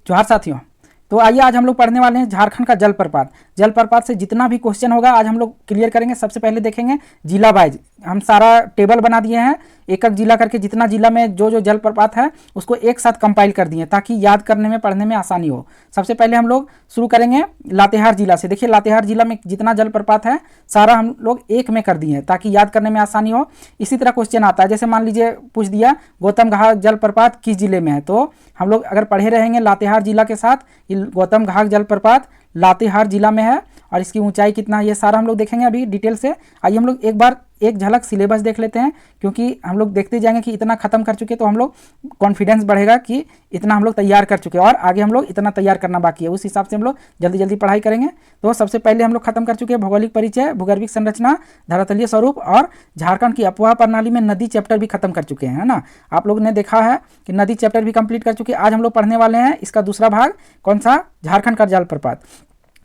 जोहार साथियों। तो आइए आज हम लोग पढ़ने वाले हैं झारखंड का जलप्रपात। जलप्रपात से जितना भी क्वेश्चन होगा आज हम लोग क्लियर करेंगे। सबसे पहले देखेंगे जिला वाइज, हम सारा टेबल बना दिए हैं, एक एक जिला करके जितना जिला में जो जो जलप्रपात है उसको एक साथ कंपाइल कर दिए ताकि याद करने में पढ़ने में आसानी हो। सबसे पहले हम लोग शुरू करेंगे लातेहार जिला से। देखिए लातेहार जिला में जितना जलप्रपात है सारा हम लोग एक में कर दिए हैं ताकि याद करने में आसानी हो। इसी तरह क्वेश्चन आता है, जैसे मान लीजिए पूछ दिया गौतम घाघ जलप्रपात किस जिले में है, तो हम लोग अगर पढ़े रहेंगे लातेहार जिला के साथ, ये गौतम घाघ जलप्रपात लातेहार जिला में है और इसकी ऊंचाई कितना है ये सारा हम लोग देखेंगे अभी डिटेल से। आइए हम लोग एक बार एक झलक सिलेबस देख लेते हैं, क्योंकि हम लोग देखते जाएंगे कि इतना खत्म कर चुके तो हम लोग कॉन्फिडेंस बढ़ेगा कि इतना हम लोग तैयार कर चुके हैं और आगे हम लोग इतना तैयार करना बाकी है, उस हिसाब से हम लोग जल्दी जल्दी पढ़ाई करेंगे। तो सबसे पहले हम लोग खत्म कर चुके हैं भौगोलिक परिचय, भूगर्भिक संरचना, धरातलीय स्वरूप और झारखंड की अपवाह प्रणाली में नदी चैप्टर भी खत्म कर चुके हैं, है ना। आप लोग ने देखा है कि नदी चैप्टर भी कंप्लीट कर चुके हैं। आज हम लोग पढ़ने वाले हैं इसका दूसरा भाग, कौन सा, झारखंड का जलप्रपात।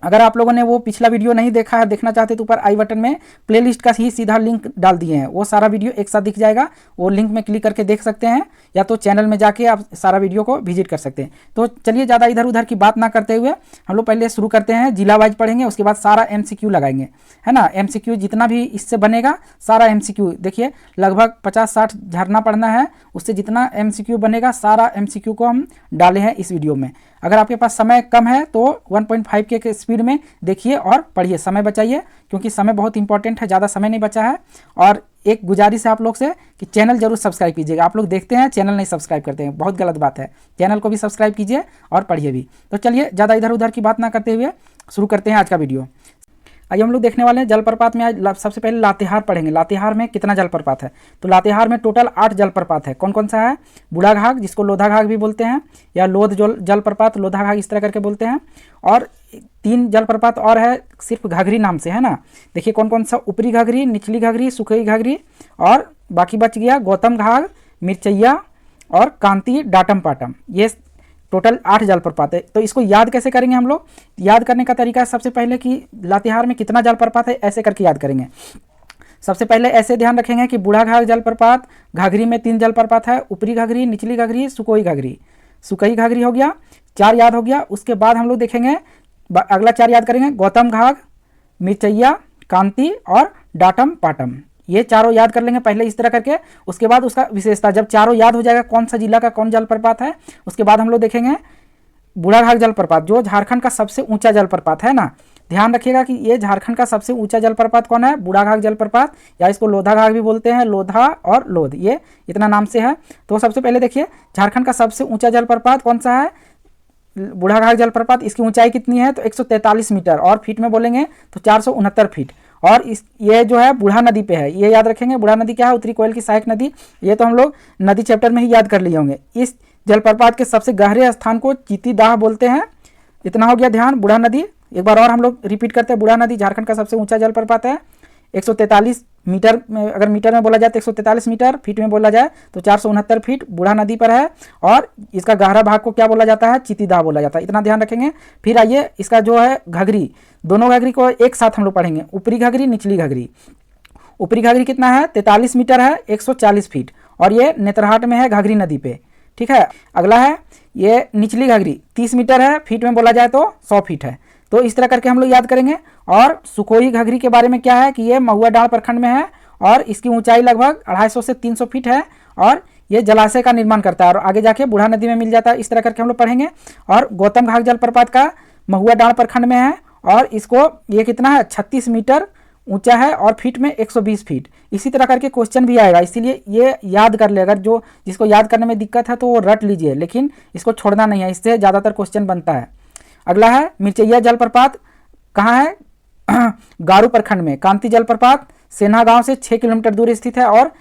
अगर आप लोगों ने वो पिछला वीडियो नहीं देखा है, देखना चाहते तो ऊपर आई बटन में प्लेलिस्ट का ही सीधा लिंक डाल दिए हैं, वो सारा वीडियो एक साथ दिख जाएगा, वो लिंक में क्लिक करके देख सकते हैं या तो चैनल में जाके आप सारा वीडियो को विजिट कर सकते हैं। तो चलिए ज़्यादा इधर उधर की बात ना करते हुए हम लोग पहले शुरू करते हैं, जिला वाइज पढ़ेंगे, उसके बाद सारा MCQ लगाएंगे, है ना। MCQ जितना भी इससे बनेगा सारा MCQ, देखिए लगभग 50-60 झरना पढ़ना है, उससे जितना MCQ बनेगा सारा MCQ को हम डाले हैं इस वीडियो में। अगर आपके पास समय कम है तो 1.5 के स्पीड में देखिए और पढ़िए, समय बचाइए क्योंकि समय बहुत इंपॉर्टेंट है, ज़्यादा समय नहीं बचा है। और एक गुजारिश है आप लोग से कि चैनल जरूर सब्सक्राइब कीजिएगा। आप लोग देखते हैं चैनल नहीं सब्सक्राइब करते हैं, बहुत गलत बात है। चैनल को भी सब्सक्राइब कीजिए और पढ़िए भी। तो चलिए ज़्यादा इधर उधर की बात ना करते हुए शुरू करते हैं आज का वीडियो। आइए हम लोग देखने वाले हैं जलप्रपात में। आज सबसे पहले लातेहार पढ़ेंगे, लातेहार में कितना जलप्रपात है। तो लातेहार में टोटल 8 जलप्रपात है। कौन कौन सा है, बूढ़ा घाघ जिसको लोधा घाघ भी बोलते हैं, या लोध जलप्रपात, लोधा घाघ इस तरह करके बोलते हैं, और 3 जलप्रपात और है सिर्फ घाघरी नाम से, है ना। देखिए कौन कौन सा, ऊपरी घाघरी, निचली घाघरी, सुखई घाघरी, और बाकी बच गया गौतम घाघ, मिर्चैया और कांति डाटम पाटम। ये टोटल 8 जलप्रपात है। तो इसको याद कैसे करेंगे हम लोग, याद करने का तरीका है सबसे पहले कि लातेहार में कितना जलप्रपात है ऐसे करके याद करेंगे। सबसे पहले ऐसे ध्यान रखेंगे कि बूढ़ा घाघ जलप्रपात, घाघरी में 3 जलप्रपात है, ऊपरी घाघरी, निचली घाघरी, सुकोई घाघरी। सुकई घाघरी हो गया, 4 याद हो गया। उसके बाद हम लोग देखेंगे अगला 4 याद करेंगे, गौतम घाघ, मिर्चैया, कांति और डाटम पाटम। ये चारों याद कर लेंगे पहले इस तरह करके। उसके बाद उसका विशेषता, जब चारों याद हो जाएगा कौन सा जिला का कौन जलप्रपात है, उसके बाद हम लोग देखेंगे बूढ़ा घाघ जलप्रपात जो झारखंड का सबसे ऊंचा जलप्रपात है ना। ध्यान रखिएगा कि ये झारखंड का सबसे ऊंचा जलप्रपात कौन है, बूढ़ा घाघ जलप्रपात, या इसको लोधा घाघ भी बोलते हैं, लोधा और लोध, ये इतना नाम से है। तो सबसे पहले देखिए झारखंड का सबसे ऊंचा जलप्रपात कौन सा है, बूढ़ा घाघ जलप्रपात। इसकी ऊंचाई कितनी है तो 143 मीटर, और फीट में बोलेंगे तो 469 फीट। और इस ये जो है बूढ़ा नदी पे है, ये याद रखेंगे। बूढ़ा नदी क्या है, उत्तरी कोयल की सहायक नदी। ये तो हम लोग नदी चैप्टर में ही याद कर लिए होंगे। इस जलप्रपात के सबसे गहरे स्थान को चीतीदाह बोलते हैं। इतना हो गया ध्यान, बूढ़ा नदी। एक बार और हम लोग रिपीट करते हैं, बूढ़ा नदी झारखंड का सबसे ऊंचा जलप्रपात है। 143 मीटर में, अगर मीटर में बोला जाए तो 143 मीटर, फीट में बोला जाए तो 469 फीट बूढ़ा नदी पर है। और इसका गहरा भाग को क्या बोला जाता है, चीतीदाह बोला जाता है, इतना ध्यान रखेंगे। फिर आइए इसका जो है घाघरी, दोनों घाघरी को एक साथ हम लोग पढ़ेंगे, ऊपरी घाघरी, निचली घाघरी। ऊपरी घाघरी कितना है, 43 मीटर है, 140 फीट, और ये नेतरहाट में है घाघरी नदी पे, ठीक है। अगला है ये निचली घाघरी, 30 मीटर है, फीट में बोला जाए तो 100 फीट है। तो इस तरह करके हम लोग याद करेंगे। और सुकोई घाघरी के बारे में क्या है कि ये महुआ डाल प्रखंड में है और इसकी ऊंचाई लगभग 250 से 300 फीट है, और ये जलाशय का निर्माण करता है और आगे जाके बूढ़ा नदी में मिल जाता है। इस तरह करके हम लोग पढ़ेंगे। और गौतम घाघ जलप्रपात का महुआ डाल प्रखंड में है, और इसको ये कितना है, 36 मीटर ऊंचा है, और फीट में 120 फीट। इसी तरह करके क्वेश्चन भी आएगा, इसीलिए ये याद कर ले। अगर जो जिसको याद करने में दिक्कत है तो वो रट लीजिए, लेकिन इसको छोड़ना नहीं है, इससे ज़्यादातर क्वेश्चन बनता है। अगला है मिर्चैया जलप्रपात, कहाँ है, गारू प्रखंड में। कांति जलप्रपात सेना गांव से 6 किलोमीटर दूर स्थित है, और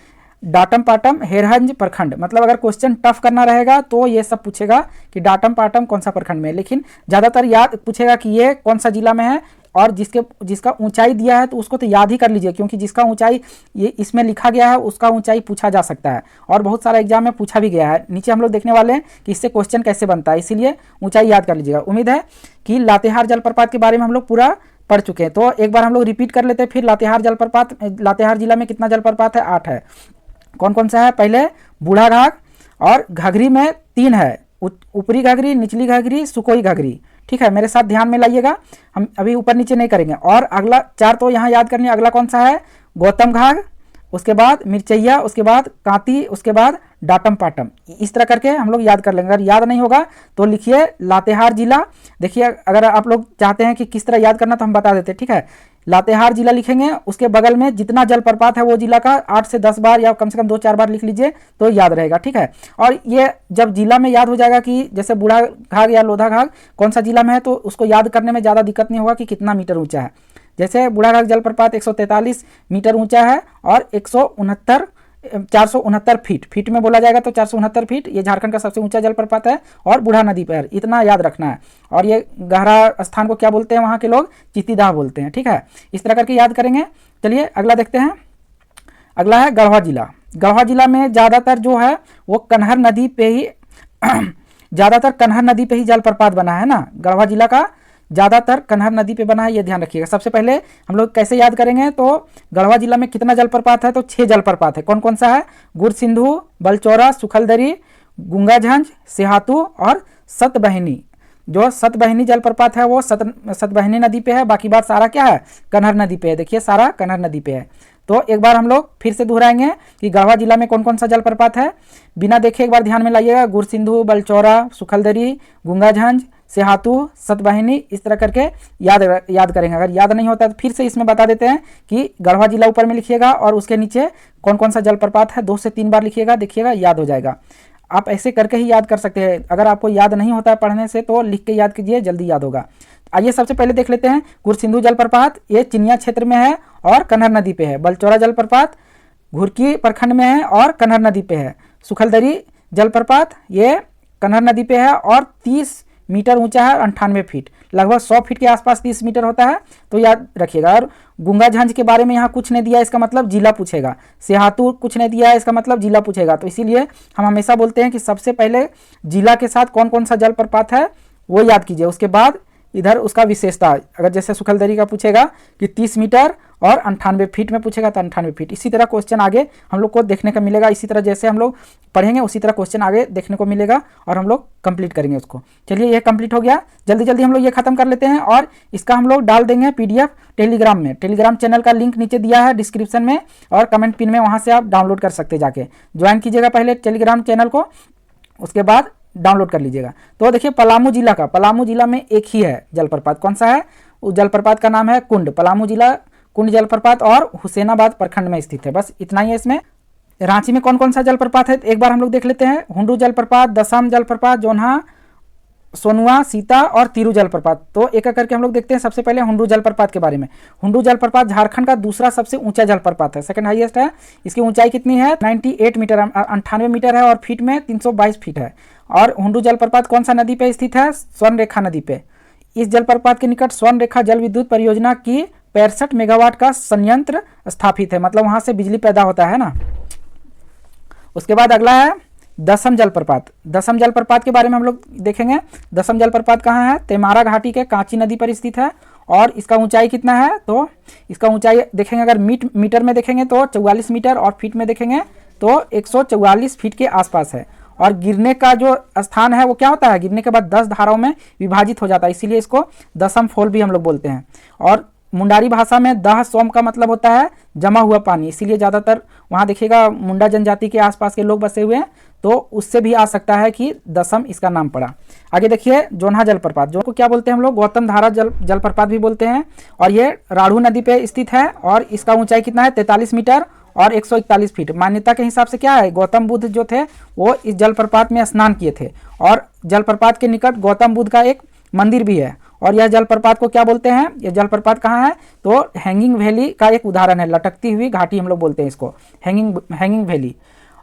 डाटम पाटम हेरहंज प्रखंड। मतलब अगर क्वेश्चन टफ करना रहेगा तो ये सब पूछेगा कि डाटम पाटम कौन सा प्रखंड में है, लेकिन ज़्यादातर याद पूछेगा कि ये कौन सा जिला में है, और जिसका ऊंचाई दिया है तो उसको तो याद ही कर लीजिए, क्योंकि जिसका ऊंचाई ये इसमें लिखा गया है उसका ऊंचाई पूछा जा सकता है, और बहुत सारा एग्जाम में पूछा भी गया है। नीचे हम लोग देखने वाले हैं कि इससे क्वेश्चन कैसे बनता है, इसीलिए ऊंचाई याद कर लीजिएगा। उम्मीद है कि लातेहार जलप्रपात के बारे में हम लोग पूरा पढ़ चुके हैं। तो एक बार हम लोग रिपीट कर लेते हैं फिर लातेहार जलप्रपात। लातेहार जिला में कितना जलप्रपात है, 8 है। कौन कौन सा है, पहले बूढ़ा घाघ, और घाघरी में 3 है, ऊपरी घाघरी, निचली घाघरी, सुकोई घाघरी। ठीक है, मेरे साथ ध्यान में लाइएगा, हम अभी ऊपर नीचे नहीं करेंगे। और अगला 4 तो यहाँ याद करनी है। अगला कौन सा है? गौतम घाघ, उसके बाद मिर्चैया, उसके बाद कांती, उसके बाद डाटम पाटम। इस तरह करके हम लोग याद कर लेंगे। अगर याद नहीं होगा तो लिखिए लातेहार जिला। देखिए अगर आप लोग चाहते हैं कि किस तरह याद करना तो हम बता देते हैं। ठीक है, लातेहार जिला लिखेंगे, उसके बगल में जितना जलप्रपात है वो जिला का 8 से 10 बार या कम से कम 2-4 बार लिख लीजिए तो याद रहेगा। ठीक है, और ये जब जिला में याद हो जाएगा कि जैसे बूढ़ा घाघ या लोधा घाघ कौन सा जिला में है, तो उसको याद करने में ज़्यादा दिक्कत नहीं होगा कि कितना मीटर ऊंचा है। जैसे बूढ़ाघाघ जलप्रपात 143 मीटर ऊंचा है और 469 फीट में बोला जाएगा तो 469 फीट, ये झारखंड का सबसे ऊंचा जलप्रपात है और बूढ़ा नदी पर, इतना याद रखना है। और ये गहरा स्थान को क्या बोलते हैं वहाँ के लोग? चित्तीदाह बोलते हैं। ठीक है, इस तरह करके याद करेंगे। चलिए अगला देखते हैं। अगला है गढ़वा जिला। गढ़वा जिला में ज़्यादातर जो है वो कन्हर नदी पे ही ज़्यादातर कन्हर नदी पे ही जलप्रपात बना है ना। गढ़वा जिला का ज़्यादातर कन्हर नदी पे बना है, ये ध्यान रखिएगा। सबसे पहले हम लोग कैसे याद करेंगे, तो गढ़वा जिला में कितना जलप्रपात है? तो 6 जलप्रपात है। कौन कौन सा है? गुरसिंधु, बलचौरा, सुखलदरी, गुंगाझंझ, सिहातू और सतबहिनी। जो सतबहिनी जलप्रपात है वो सतबहिनी नदी पे है, बाकी बात सारा क्या है? कन्हर नदी पे है। देखिए सारा कन्हर नदी पे है। तो एक बार हम लोग फिर से दोहराएंगे कि गढ़वा जिला में कौन कौन सा जलप्रपात है, बिना देखे एक बार ध्यान में लाइएगा। गुरसिंधु, बलचौरा, सुखलदरी, गुंगाझंझ, सेहातू, सतबहिनी, इस तरह करके याद करेंगे। अगर याद नहीं होता तो फिर से इसमें बता देते हैं कि गढ़वा जिला ऊपर में लिखिएगा और उसके नीचे कौन कौन सा जलप्रपात है 2 से 3 बार लिखिएगा, देखिएगा याद हो जाएगा। आप ऐसे करके ही याद कर सकते हैं। अगर आपको याद नहीं होता है पढ़ने से तो लिख के याद कीजिए, जल्दी याद होगा। आइए सबसे पहले देख लेते हैं गुरसिंधु जलप्रपात, ये चिनिया क्षेत्र में है और कन्हर नदी पे है। बलचौरा जलप्रपात घुरकी प्रखंड में है और कन्हर नदी पे है। सुखलदरी जलप्रपात ये कन्हर नदी पे है और 30 मीटर ऊंचा है, 98 फीट, लगभग 100 फीट के आसपास 30 मीटर होता है, तो याद रखिएगा। और गुंगाझंझ के बारे में यहाँ कुछ नहीं दिया, इसका मतलब जिला पूछेगा। सेहातू कुछ नहीं दिया है, इसका मतलब जिला पूछेगा। तो इसीलिए हम हमेशा बोलते हैं कि सबसे पहले जिला के साथ कौन कौन सा जलप्रपात है वो याद कीजिए, उसके बाद इधर उसका विशेषता। अगर जैसे सुखलदरी का पूछेगा कि 30 मीटर और 98 फीट में पूछेगा तो 98 फीट। इसी तरह क्वेश्चन आगे हम लोग को देखने को मिलेगा। इसी तरह जैसे हम लोग पढ़ेंगे उसी तरह क्वेश्चन आगे देखने को मिलेगा और हम लोग कंप्लीट करेंगे उसको। चलिए ये कंप्लीट हो गया, जल्दी जल्दी हम लोग ये खत्म कर लेते हैं और इसका हम लोग डाल देंगे PDF टेलीग्राम में। टेलीग्राम चैनल का लिंक नीचे दिया है डिस्क्रिप्शन में और कमेंट पिन में, वहाँ से आप डाउनलोड कर सकते हैं। जाके ज्वाइन कीजिएगा पहले टेलीग्राम चैनल को, उसके बाद डाउनलोड कर लीजिएगा। तो देखिए पलामू जिला का, पलामू जिला में एक ही है जलप्रपात। कौन सा है? उस जलप्रपात का नाम है कुंड। पलामू जिला कुंड जलप्रपात और हुसैनाबाद प्रखंड में स्थित है। बस इतना ही है इसमें। रांची में कौन कौन सा जलप्रपात है एक बार हम लोग देख लेते हैं। हुंडू जलप्रपात, दसम जलप्रपात, जोन्हा, सोनुआ, सीता और तिरू जलप्रपात। तो एक एक करके हम लोग देखते हैं। सबसे पहले हुंडू जलप्रपात के बारे में। हुंडू जलप्रपात झारखंड का दूसरा सबसे ऊंचा जलप्रपात है, सेकंड हाईएस्ट है। इसकी ऊंचाई कितनी है? 98 मीटर, 98 मीटर है और फीट में 322 फीट है। और हुंडू जलप्रपात कौन सा नदी पे स्थित है? स्वर्ण रेखा नदी पे। इस जलप्रपात के निकट स्वर्ण रेखा जल विद्युत परियोजना की 65 मेगावाट का संयंत्र स्थापित है, मतलब वहां से बिजली पैदा होता है ना। उसके बाद अगला है दसम जलप्रपात। दसम जलप्रपात के बारे में हम लोग देखेंगे। दसम जलप्रपात कहाँ है? तेमारा घाटी के कांची नदी पर स्थित है और इसका ऊंचाई कितना है? तो इसका ऊंचाई देखेंगे, अगर मीटर में देखेंगे तो 44 मीटर और फीट में देखेंगे तो 144 फीट के आसपास है। और गिरने का जो स्थान है वो क्या होता है? गिरने के बाद 10 धाराओं में विभाजित हो जाता है, इसीलिए इसको दसम फॉल भी हम लोग बोलते हैं। और मुंडारी भाषा में दह सोम का मतलब होता है जमा हुआ पानी, इसीलिए ज़्यादातर वहाँ देखिएगा मुंडा जनजाति के आसपास के लोग बसे हुए हैं, तो उससे भी आ सकता है कि दसम इसका नाम पड़ा। आगे देखिए जोन्हा जलप्रपात, जो को क्या बोलते हैं हम लोग? गौतम धारा जलप्रपात भी बोलते हैं और ये राढ़ू नदी पे स्थित है और इसका ऊंचाई कितना है? 43 मीटर और 141 फीट। मान्यता के हिसाब से क्या है? गौतम बुद्ध जो थे वो इस जलप्रपात में स्नान किए थे और जलप्रपात के निकट गौतम बुद्ध का एक मंदिर भी है। और यह जलप्रपात को क्या बोलते हैं? यह जलप्रपात कहाँ है? तो हैंगिंग वैली का एक उदाहरण है, लटकती हुई घाटी हम लोग बोलते हैं इसको, हैंगिंग वैली।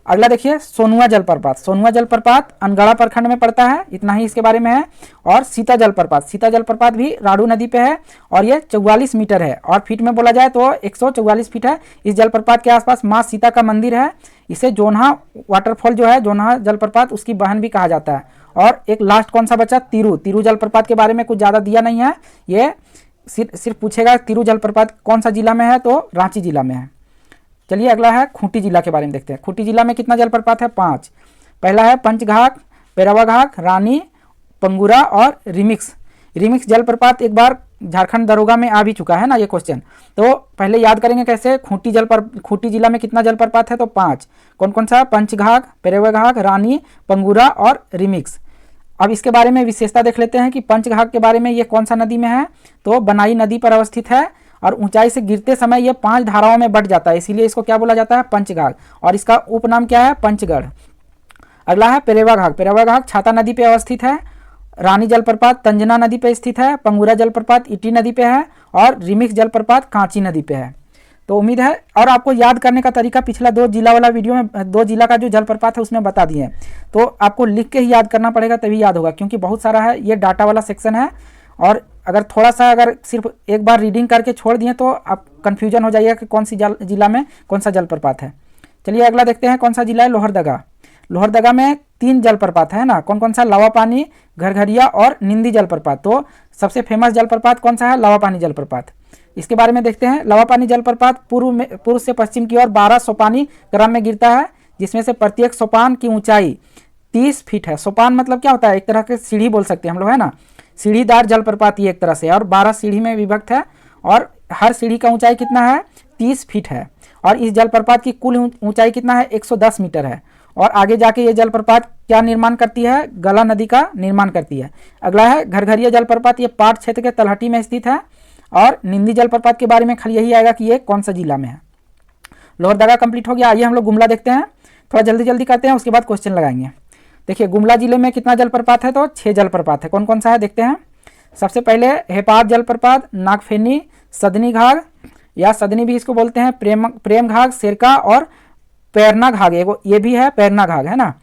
अगला देखिए सोनुआ जलप्रपात। सोनुआ जलप्रपात अनगढ़ा प्रखंड में पड़ता है, इतना ही इसके बारे में है। और सीता जलप्रपात, सीता जलप्रपात भी राढ़ू नदी पे है और ये 44 मीटर है और फीट में बोला जाए तो 144 फीट है। इस जलप्रपात के आसपास माँ सीता का मंदिर है। इसे जोन्हा वाटरफॉल जो है, जोन्हा जलप्रपात, उसकी बहन भी कहा जाता है। और एक लास्ट कौन सा बचा? तिरू जलप्रपात के बारे में कुछ ज़्यादा दिया नहीं है, ये सिर्फ पूछेगा तिरू जलप्रपात कौन सा जिला में है, तो रांची जिला में है। चलिए अगला है खूंटी जिला के बारे में देखते हैं। खूंटी जिला में कितना जलप्रपात है? 5। पहला है पंचघाट पेरावा घाघ, रानी, पंगुरा और रिमिक्स। रिमिक्स जलप्रपात एक बार झारखंड दरोगा में आ भी चुका है ना ये क्वेश्चन। तो पहले याद करेंगे कैसे। खूंटी जिला में कितना जलप्रपात है तो 5। कौन कौन सा? पंचघाघ, पेरावा घाघ, रानी, पंगुरा और रिमिक्स। अब इसके बारे में विशेषता देख लेते हैं कि पंचघाघ के बारे में ये कौन सा नदी में है तो बनाई नदी पर अवस्थित है और ऊंचाई से गिरते समय ये 5 धाराओं में बट जाता है, इसीलिए इसको क्या बोला जाता है? पंचघाघ। और इसका उपनाम क्या है? पंचगढ़। अगला है पेरेवा घाघ। पेरेवा घाघ छाता नदी पे अवस्थित है। रानी जलप्रपात तंजना नदी पे स्थित है। पंगुरा जलप्रपात इटी नदी पे है और रिमिक्स जलप्रपात कांची नदी पे है। तो उम्मीद है और आपको याद करने का तरीका पिछला 2 जिला वाला वीडियो में 2 जिला का जो जलप्रपात है उसमें बता दिए हैं। तो आपको लिख के ही याद करना पड़ेगा तभी याद होगा, क्योंकि बहुत सारा है, ये डाटा वाला सेक्शन है। और अगर थोड़ा सा अगर सिर्फ एक बार रीडिंग करके छोड़ दिए तो आप कन्फ्यूजन हो जाइएगा कि कौन सी जिला में कौन सा जलप्रपात है। चलिए अगला देखते हैं कौन सा जिला है? लोहरदगा। लोहरदगा में 3 जलप्रपात है ना। कौन कौन सा? लावा पानी, घरघरिया और निंदी जलप्रपात। तो सबसे फेमस जलप्रपात कौन सा है? लावा पानी जलप्रपात। इसके बारे में देखते हैं। लावा पानी जलप्रपात पूर्व से पश्चिम की ओर 12 सोपानी क्रम में गिरता है, जिसमें से प्रत्येक सोपान की ऊंचाई 30 फीट है। सोपान मतलब क्या होता है? एक तरह के सीढ़ी बोल सकते हैं हम लोग, है ना। सीढ़ीदार जलप्रपात ये एक तरह से, और 12 सीढ़ी में विभक्त है और हर सीढ़ी का ऊंचाई कितना है? 30 फीट है। और इस जलप्रपात की कुल ऊंचाई कितना है? 110 मीटर है। और आगे जाके ये जलप्रपात क्या निर्माण करती है? गला नदी का निर्माण करती है। अगला है घरघरिया जलप्रपात। ये पाट क्षेत्र के तलहटी में स्थित है। और निंदी जलप्रपात के बारे में खाली यही आएगा कि ये कौन सा जिला में है। लोहरदगा कंप्लीट हो गया। आइए हम लोग गुमला देखते हैं। थोड़ा जल्दी जल्दी करते हैं, उसके बाद क्वेश्चन लगाएंगे। देखिए गुमला जिले में कितना जलप्रपात है तो 6 जलप्रपात है। कौन कौन सा है देखते हैं। सबसे पहले हेपात जलप्रपात, नागफेनी, सदनी घाघ या सदनी भी इसको बोलते हैं, प्रेम घाघ, सेरका और पैरना घाघ। ये भी है पैरना घाघ, है ना।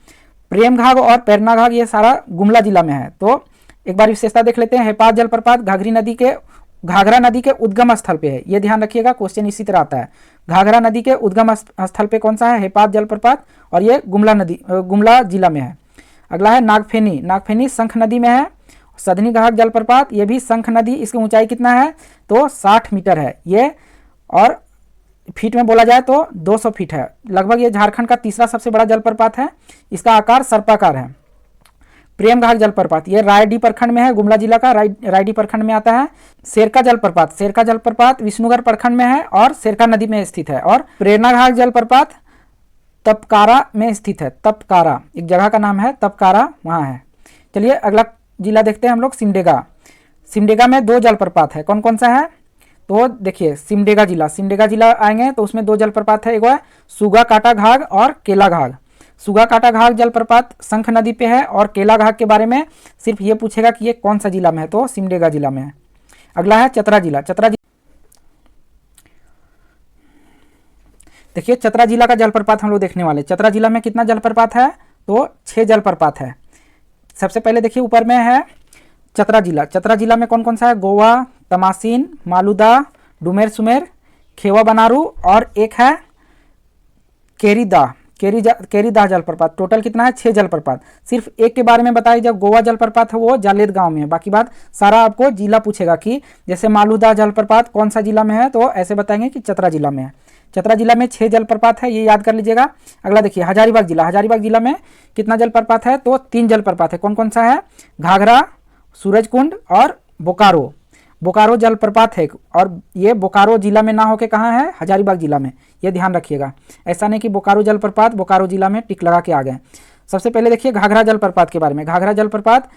प्रेम घाघ और पैरना घाघ ये सारा गुमला जिला में है। तो एक बार विशेषता देख लेते हैं। हेपात जलप्रपात घाघरा नदी के उद्गम स्थल पे है, ये ध्यान रखिएगा, क्वेश्चन इसी तरह आता है। घाघरा नदी के उद्गम स्थल पे कौन सा है? हेपात जलप्रपात, और ये गुमला जिला में है। अगला है नागफेनी। नागफेनी शंख नदी में है। सदनी घाघ जलप्रपात ये भी शंख नदी, इसकी ऊंचाई कितना है तो 60 मीटर है ये, और फीट में बोला जाए तो 200 फीट है लगभग। ये झारखंड का तीसरा सबसे बड़ा जलप्रपात है। इसका आकार सर्पाकार है। प्रेम घाघ जलप्रपात ये रायडी प्रखंड में है, गुमला जिला का रायडी प्रखंड में आता है। सेरका जलप्रपात विष्णुगढ़ प्रखंड में है और सेरका नदी में स्थित है। और प्रेरणा घाघ जलप्रपात तपकारा में स्थित है। तपकारा एक जगह का नाम है, तपकारा वहाँ है। चलिए अगला जिला देखते हैं हम लोग, सिमडेगा। सिमडेगा में 2 जलप्रपात है। कौन कौन सा है तो देखिए सिमडेगा जिला आएंगे तो उसमें 2 जलप्रपात है। एक है सुगा काटा घाघ और केला घाघ। सुगा काटा घाघ जलप्रपात शंख नदी पे है, और केला घाघ के बारे में सिर्फ ये पूछेगा कि ये कौन सा जिला में है तो सिमडेगा जिला में है। अगला है चतरा जिला। देखिए चतरा जिला का जलप्रपात हम लोग देखने वाले। चतरा जिला में कितना जलप्रपात है तो 6 जलप्रपात है। सबसे पहले देखिए ऊपर में है चतरा जिला में कौन कौन सा है? गोवा, तमासीन, मालूदा, डुमेर सुमेर, खेवा बनारू और एक है केरीदा जलप्रपात। टोटल कितना है? 6 जलप्रपात। सिर्फ एक के बारे में बताइए, जब गोवा जलप्रपात है वो जालेद गांव में है, बाकी बात सारा आपको जिला पूछेगा कि जैसे मालूदा जलप्रपात कौन सा जिला में है तो ऐसे बताएंगे कि चतरा जिला में है। चतरा जिला में 6 जलप्रपात है, ये याद कर लीजिएगा। अगला देखिए हजारीबाग जिला में कितना जलप्रपात है तो 3 जलप्रपात है। कौन कौन सा है? घाघरा, सूरजकुंड और बोकारो जलप्रपात है। और ये बोकारो जिला में ना होके कहाँ है? हजारीबाग जिला में, ये ध्यान रखिएगा। ऐसा नहीं कि बोकारो जलप्रपात बोकारो जिला में टिक लगा के आ गए। सबसे पहले देखिए घाघरा जलप्रपात के बारे में। घाघरा जलप्रपात,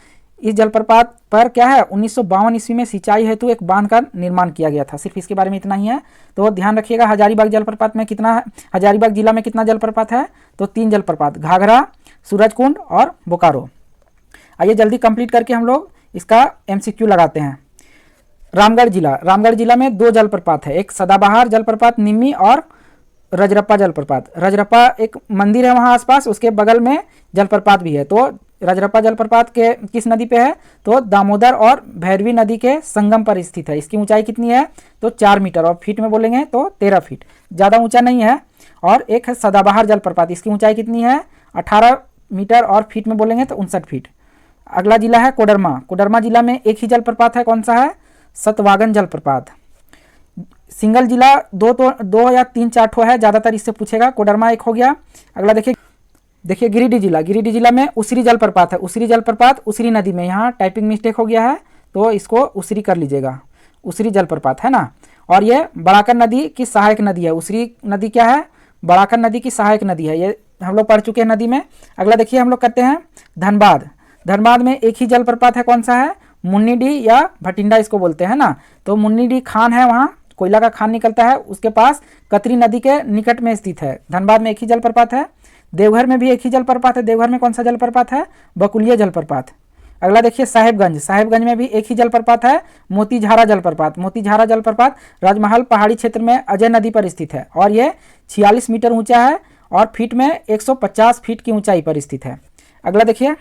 इस जलप्रपात पर क्या है 1952 ईस्वी में सिंचाई हेतु एक बांध का निर्माण किया गया था। सिर्फ इसके बारे में इतना ही है, तो ध्यान रखिएगा। हजारीबाग जलप्रपात में कितना है? हजारीबाग जिला में कितना जलप्रपात है तो 3 जलप्रपात, घाघरा, सूरजकुंड और बोकारो। आइए जल्दी कंप्लीट करके हम लोग इसका MCQ लगाते हैं। रामगढ़ जिला में 2 जलप्रपात है। एक सदाबहार जलप्रपात निम्मी और रजरप्पा जलप्रपात। रजरप्पा एक मंदिर है वहाँ आसपास, उसके बगल में जलप्रपात भी है। तो रजरप्पा जलप्रपात के किस नदी पे है तो दामोदर और भैरवी नदी के संगम पर स्थित है। इसकी ऊंचाई कितनी है तो 4 मीटर, और फीट में बोलेंगे तो 13 फीट, ज़्यादा ऊंचा नहीं है। और एक है सदाबहार जलप्रपात, इसकी ऊंचाई कितनी है 18 मीटर, और फीट में बोलेंगे तो 59 फीट। अगला जिला है कोडरमा जिला में एक ही जलप्रपात है। कौन सा है? सतवागन जलप्रपात। सिंगल जिला 2 या 3-4 ठो है, ज़्यादातर इससे पूछेगा। कोडरमा एक हो गया। अगला देखिए देखिए गिरिडीह जिला में उसरी जलप्रपात है, उसरी जलप्रपात उसरी नदी में, यहाँ टाइपिंग मिस्टेक हो गया है तो इसको उसरी कर लीजिएगा, उसरी जलप्रपात है ना। और ये बड़ाकर नदी की सहायक नदी है, उसरी नदी क्या है, बड़ाकर नदी की सहायक नदी है, ये हम लोग पढ़ चुके हैं नदी में। अगला देखिए हम लोग करते हैं धनबाद। धनबाद में एक ही जलप्रपात है, कौन सा है, मुन्नीडीह या भटिंडा इसको बोलते हैं ना। तो मुन्नीडीह खान है, वहाँ कोयला का खान निकलता है, उसके पास कतरी नदी के निकट में स्थित है। धनबाद में एक ही जलप्रपात है। देवघर में भी एक ही जलप्रपात है, देवघर में कौन सा जलप्रपात है, बकुलिया जलप्रपात। अगला देखिए साहेबगंज, साहेबगंज में भी एक ही जलप्रपात है, मोतीझारा जलप्रपात। मोतीझारा जलप्रपात राजमहल पहाड़ी क्षेत्र में अजय नदी पर स्थित है और यह 46 मीटर ऊंचा है और फीट में 150 फीट की ऊंचाई पर स्थित है। अगला देखिए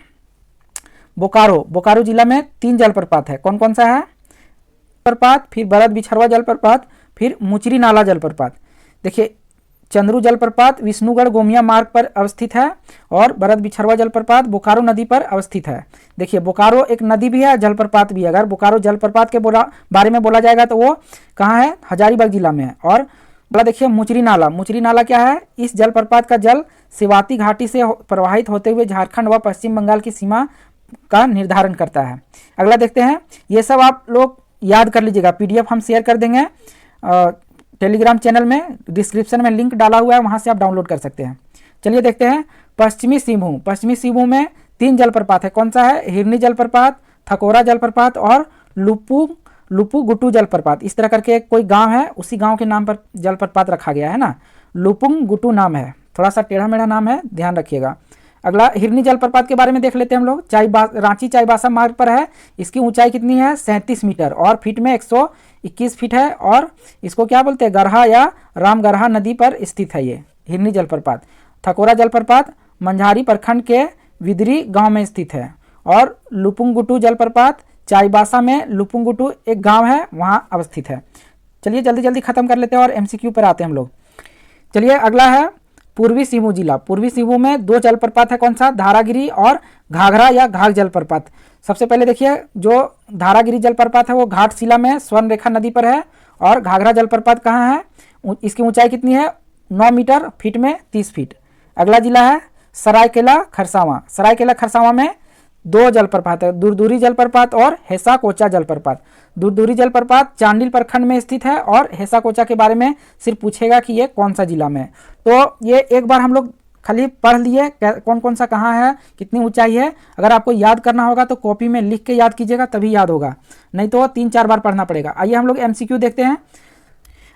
बोकारो, बोकारो जिला में 3 जलप्रपात है, कौन कौन सा है, जलप्रपात, फिर बरद बिछरवा जलप्रपात, फिर मुचरी नाला जलप्रपात। देखिए चंद्रू जलप्रपात विष्णुगढ़ गोमिया मार्ग पर अवस्थित है और बरद बिछरवा जलप्रपात बोकारो नदी पर अवस्थित है। देखिए बोकारो एक नदी भी है, जलप्रपात भी है। अगर बोकारो जलप्रपात के बारे में बोला जाएगा तो वो कहाँ है, हजारीबाग जिला में है। और बोला देखिए मुचरी नाला, मुचरी नाला क्या है, इस जलप्रपात का जल सेवाती घाटी से प्रवाहित होते हुए झारखंड व पश्चिम बंगाल की सीमा का निर्धारण करता है। अगला देखते हैं, ये सब आप लोग याद कर लीजिएगा, पीडीएफ हम शेयर कर देंगे टेलीग्राम चैनल में, डिस्क्रिप्शन में लिंक डाला हुआ है, वहाँ से आप डाउनलोड कर सकते हैं। चलिए देखते हैं पश्चिमी सिंहभूम। पश्चिमी सिंहभूम में 3 जलप्रपात है, कौन सा है, हिरनी जलप्रपात, थकोरा जलप्रपात और लुपू गुटू जलप्रपात। इस तरह करके कोई गांव है, उसी गांव के नाम पर जलप्रपात रखा गया है ना, लुपुंग गुटू नाम है, थोड़ा सा टेढ़ा मेढ़ा नाम है, ध्यान रखिएगा। अगला हिरनी जलप्रपात के बारे में देख लेते हैं हम लोग। रांची चाईबासा मार्ग पर है, इसकी ऊंचाई कितनी है, 37 मीटर और फीट में 121 फीट है और इसको क्या बोलते हैं, गरहा या रामगरहा नदी पर स्थित है ये हिरनी जलप्रपात। थकोरा जलप्रपात मंझारी प्रखंड के विदरी गांव में स्थित है और लुपुंगुटू जलप्रपात चाईबासा में, लुपुंगुटू एक गांव है वहाँ अवस्थित है। चलिए जल्दी जल्दी खत्म कर लेते हैं और एमसीक्यू पर आते हैं हम लोग। चलिए अगला है पूर्वी सिंहभूम जिला। पूर्वी सिंहभूम में 2 जलप्रपात है, कौन सा, धारागिरी और घाघरा या घाघ जलप्रपात। सबसे पहले देखिए जो धारागिरी जलप्रपात है वो घाटशिला में स्वर्ण रेखा नदी पर है और घाघरा जलप्रपात कहाँ है, इसकी ऊंचाई कितनी है, 9 मीटर, फीट में 30 फीट। अगला जिला है सरायकेला खरसावां। सरायकेला खरसावां में 2 जलप्रपात है, दूरदूरी जलप्रपात और हेसा कोचा जलप्रपात। दूरदूरी जलप्रपात चांडिल प्रखंड में स्थित है और हेसा कोचा के बारे में सिर्फ पूछेगा कि ये कौन सा जिला में है। तो ये एक बार हम लोग खाली पढ़ लिए कौन कौन सा कहाँ है, कितनी ऊंचाई है। अगर आपको याद करना होगा तो कॉपी में लिख के याद कीजिएगा, तभी याद होगा, नहीं तो 3-4 बार पढ़ना पड़ेगा। आइए हम लोग एमसीक्यू देखते हैं।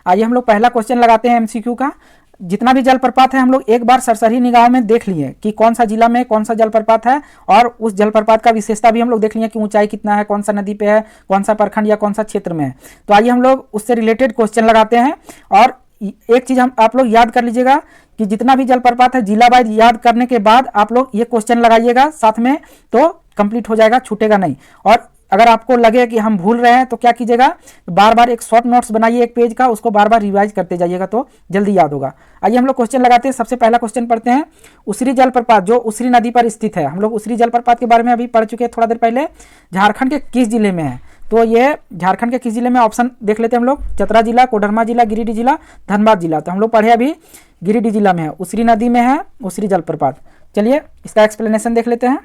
आइए हम लोग पहला क्वेश्चन लगाते हैं एमसीक्यू का। जितना भी जलप्रपात है हम लोग एक बार सरसरी निगाह में देख लिए कि कौन सा जिला में कौन सा जलप्रपात है और उस जलप्रपात का विशेषता भी हम लोग देख लिए कि ऊंचाई कितना है, कौन सा नदी पे है, कौन सा प्रखंड या कौन सा क्षेत्र में है। तो आइए हम लोग उससे रिलेटेड क्वेश्चन लगाते हैं। और एक चीज़ हम आप लोग याद कर लीजिएगा कि जितना भी जलप्रपात है जिला वाइज याद करने के बाद आप लोग ये क्वेश्चन लगाइएगा साथ में, तो कंप्लीट हो जाएगा, छूटेगा नहीं। और अगर आपको लगे कि हम भूल रहे हैं तो क्या कीजिएगा, बार बार एक शॉर्ट नोट्स बनाइए 1 पेज का, उसको बार बार रिवाइज करते जाइएगा तो जल्दी याद होगा। आइए हम लोग क्वेश्चन लगाते हैं। सबसे पहला क्वेश्चन पढ़ते हैं। उसरी जलप्रपात जो उसरी नदी पर स्थित है, हम लोग उसरी जलप्रपात के बारे में अभी पढ़ चुके हैं थोड़ा देर पहले। झारखंड के किस जिले में है, तो ये झारखंड के किस जिले में, ऑप्शन देख लेते हैं हम लोग। चतरा जिला, कोडरमा जिला, गिरिडीह जिला, धनबाद जिला। तो हम लोग पढ़े अभी गिरिडीह जिला में है, उसरी नदी में है उसरी जलप्रपात। चलिए इसका एक्सप्लेनेशन देख लेते हैं।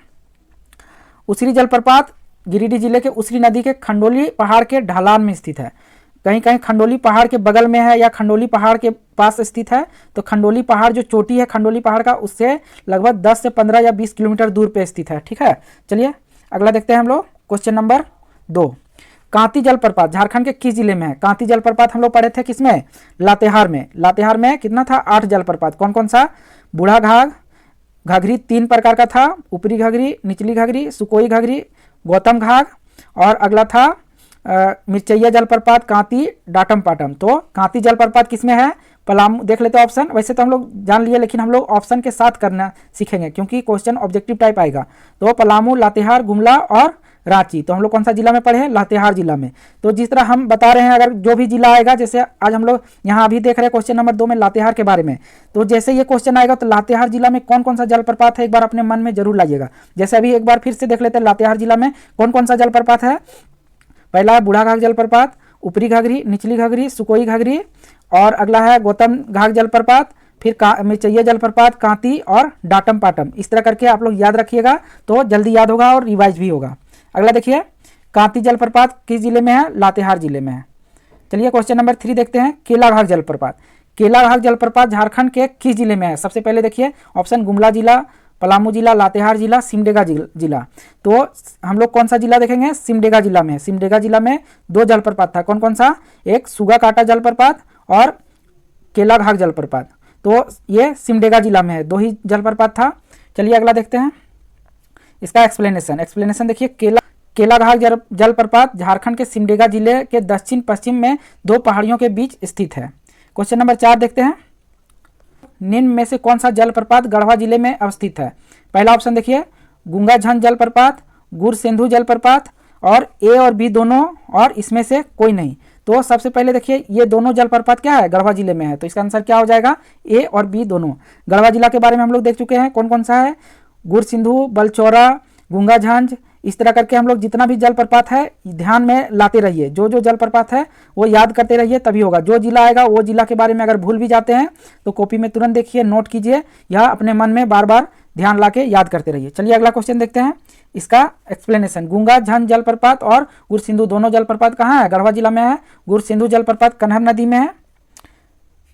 उसरी जलप्रपात गिरिडीह जिले के उसरी नदी के खंडोली पहाड़ के ढलान में स्थित है। कहीं कहीं खंडोली पहाड़ के बगल में है या खंडोली पहाड़ के पास स्थित है। तो खंडोली पहाड़ जो चोटी है खंडोली पहाड़ का, उससे लगभग 10 से 15 या 20 किलोमीटर दूर पे स्थित है। ठीक है, चलिए अगला देखते हैं हम लोग। क्वेश्चन नंबर 2, कांती जलप्रपात झारखंड के किस जिले में है। कांती जलप्रपात हम लोग पढ़े थे किसमें, लातेहार में। लातेहार में कितना था, 8 जलप्रपात। कौन कौन सा, बूढ़ा घाघ, घाघरी 3 प्रकार का था, ऊपरी घाघरी, निचली घाघरी, सुकोई घाघरी, गौतम घाघ, और अगला था मिर्चैया जलप्रपात, कांती, डाटम पाटम। तो कांती जलप्रपात किसमें है, पलामू। देख लेते हैं ऑप्शन, वैसे तो हम लोग जान लिए लेकिन हम लोग ऑप्शन के साथ करना सीखेंगे क्योंकि क्वेश्चन ऑब्जेक्टिव टाइप आएगा। तो पलामू, लातेहार, गुमला और रांची। तो हम लोग कौन सा जिला में पढ़े हैं, लातेहार जिला में। तो जिस तरह हम बता रहे हैं अगर जो भी जिला आएगा, जैसे आज हम लोग यहाँ अभी देख रहे हैं क्वेश्चन नंबर 2 में लातेहार के बारे में, तो जैसे ये क्वेश्चन आएगा तो लातेहार जिला में कौन कौन सा जलप्रपात है एक बार अपने मन में जरूर लाइएगा। जैसे अभी एक बार फिर से देख लेते हैं लातेहार जिला में कौन कौन सा जलप्रपात है। पहला है बूढ़ा घाघ जलप्रपात, ऊपरी घाघरी, निचली घाघरी, सुकोई घाघरी, और अगला है गौतम घाघ जलप्रपात, फिर मिर्चैया जलप्रपात, कांती और डाटम पाटम। इस तरह करके आप लोग याद रखिएगा तो जल्दी याद होगा और रिवाइज भी होगा। अगला देखिए, कांती जलप्रपात किस जिले में है? लातेहार जिले में है। चलिए क्वेश्चन नंबर 3 देखते हैं, केलाघाट जलप्रपात। केलाघाट जलप्रपात झारखंड के किस जिले में है? सबसे पहले देखिए ऑप्शन, गुमला जिला, पलामू जिला, लातेहार जिला, सिमडेगा जिला। तो हम लोग कौन सा जिला देखेंगे? सिमडेगा जिला में। सिमडेगा जिला में 2 जलप्रपात था, कौन कौन सा? एक सुगा काटा जलप्रपात और केलाघाट जलप्रपात। तो ये सिमडेगा जिला में है, 2 ही जलप्रपात था। चलिए अगला देखते हैं, इसका एक्सप्लेनेशन देखिए, केलाघाट जलप्रपात झारखंड के सिमडेगा जिले के दक्षिण पश्चिम में 2 पहाड़ियों के बीच स्थित है। क्वेश्चन नंबर 4 देखते हैं, निम्न में से कौन सा जलप्रपात गढ़वा जिले में अवस्थित है? पहला ऑप्शन देखिए, गुंगाझन जलप्रपात, गुरसेंधु जलप्रपात और ए और बी दोनों, और इसमें से कोई नहीं। तो सबसे पहले देखिए, ये दोनों जलप्रपात क्या है? गढ़वा जिले में है। तो इसका आंसर क्या हो जाएगा? ए और बी दोनों। गढ़वा जिला के बारे में हम लोग देख चुके हैं, कौन कौन सा है? गुरसिंधु, बलचौरा, गुंगाझंझ। इस तरह करके हम लोग जितना भी जलप्रपात है ध्यान में लाते रहिए, जो जो जलप्रपात है वो याद करते रहिए, तभी होगा। जो जिला आएगा वो जिला के बारे में अगर भूल भी जाते हैं तो कॉपी में तुरंत देखिए, नोट कीजिए, या अपने मन में बार बार ध्यान ला के याद करते रहिए। चलिए अगला क्वेश्चन देखते हैं, इसका एक्सप्लेनेशन। गुंगाझंझ जलप्रपात और गुरसिंधु दोनों जलप्रपात कहाँ है? गढ़वा जिला में है। गुरसिंधु जलप्रपात कन्हर नदी में है।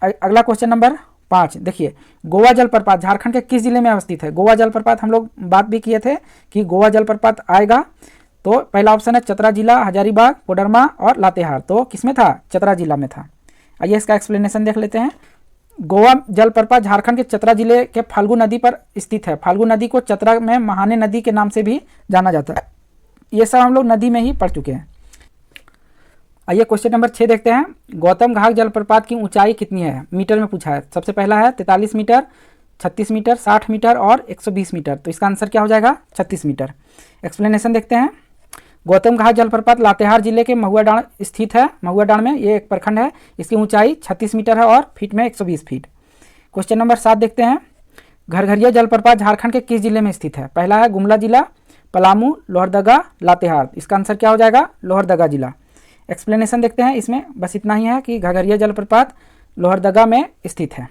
अगला क्वेश्चन नंबर 5 देखिए, गोवा जलप्रपात झारखंड के किस जिले में अवस्थित है? गोवा जलप्रपात हम लोग बात भी किए थे कि गोवा जलप्रपात आएगा। तो पहला ऑप्शन है चतरा जिला, हजारीबाग, कोडरमा और लातेहार। तो किसमें था? चतरा जिला में था। आइए इसका एक्सप्लेनेशन देख लेते हैं। गोवा जलप्रपात झारखंड के चतरा जिले के फाल्गु नदी पर स्थित है। फाल्गु नदी को चतरा में महाने नदी के नाम से भी जाना जाता है। ये सब हम लोग नदी में ही पढ़ चुके हैं। आइए क्वेश्चन नंबर 6 देखते हैं, गौतम घाट जलप्रपात की ऊंचाई कितनी है? मीटर में पूछा है। सबसे पहला है 43 मीटर, 36 मीटर, 60 मीटर और 120 मीटर। तो इसका आंसर क्या हो जाएगा? 36 मीटर। एक्सप्लेनेशन देखते हैं, गौतम घाट जलप्रपात लातेहार जिले के महुआडांड स्थित है। महुआडांड में ये एक प्रखंड है। इसकी ऊंचाई 36 मीटर है और फीट में 120 फीट। क्वेश्चन नंबर 7 देखते हैं, घरघरिया जलप्रपात झारखंड के किस जिले में स्थित है? पहला है गुमला जिला, पलामू, लोहरदगा, लातेहार। इसका आंसर क्या हो जाएगा? लोहरदगा जिला। एक्सप्लेनेशन देखते हैं, इसमें बस इतना ही है कि घरघरिया जलप्रपात लोहरदगा में स्थित है।